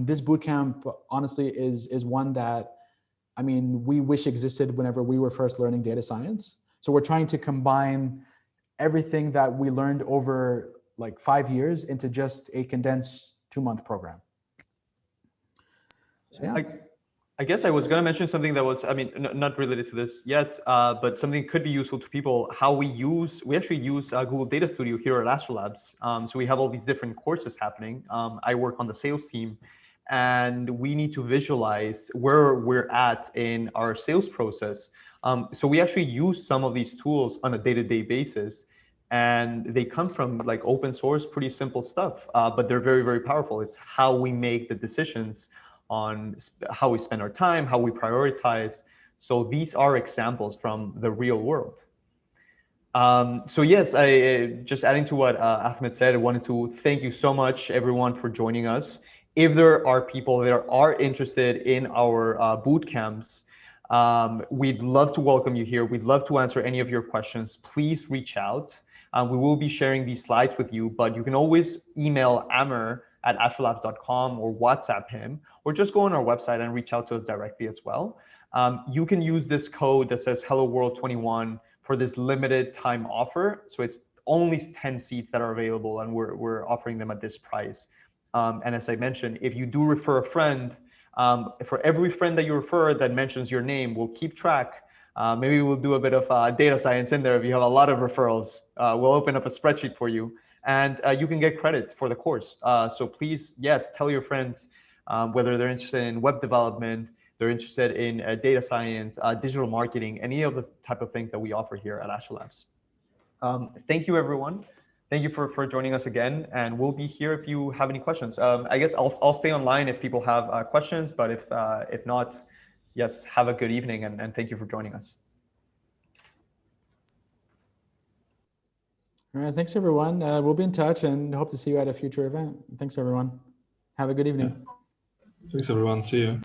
Speaker 4: this bootcamp honestly is one that, I mean, we wish existed whenever we were first learning data science. So we're trying to combine everything that we learned over like 5 years into just a condensed 2-month program. So, yeah.
Speaker 1: I guess I was going to mention something that was, I mean, not related to this yet, but something could be useful to people, how we actually use Google Data Studio here at Astrolabs. So we have all these different courses happening. I work on the sales team, and we need to visualize where we're at in our sales process. So we actually use some of these tools on a day-to-day basis, and they come from like open source, pretty simple stuff, but they're very, very powerful. It's how we make the decisions on how we spend our time, how we prioritize. So these are examples from the real world. So yes, I just adding to what Ahmed said, I wanted to thank you so much, everyone, for joining us. If there are people that are interested in our boot camps, we'd love to welcome you here. We'd love to answer any of your questions. Please reach out. We will be sharing these slides with you, but you can always email Amer at astrolabs.com or WhatsApp him, or just go on our website and reach out to us directly as well. You can use this code that says Hello World 21 for this limited time offer. So it's only 10 seats that are available, and we're offering them at this price. And as I mentioned, if you do refer a friend, for every friend that you refer that mentions your name, we'll keep track. Maybe we'll do a bit of data science in there. If you have a lot of referrals, we'll open up a spreadsheet for you, and you can get credit for the course. So please, yes, tell your friends whether they're interested in web development, they're interested in data science, digital marketing, any of the type of things that we offer here at Astrolabs. Thank you, everyone. Thank you for joining us again, and we'll be here if you have any questions. I guess I'll stay online if people have questions, but if not, yes, have a good evening, and thank you for joining us.
Speaker 4: All right, thanks everyone. We'll be in touch and hope to see you at a future event. Thanks everyone. Have a good evening.
Speaker 6: Thanks everyone. See you.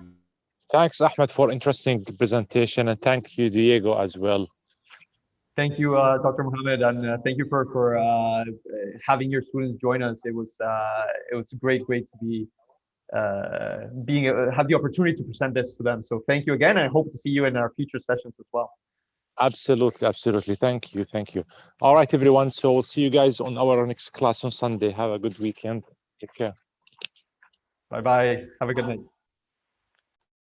Speaker 3: Thanks, Ahmed, for interesting presentation, and thank you, Diego, as well.
Speaker 1: Thank you, Dr. Mohammed, and thank you for having your students join us. It was great to be have the opportunity to present this to them. So thank you again. I hope to see you in our future sessions as well.
Speaker 3: Absolutely. Thank you. All right, everyone. So we'll see you guys on our next class on Sunday. Have a good weekend. Take care.
Speaker 1: Bye-bye. Have a good night.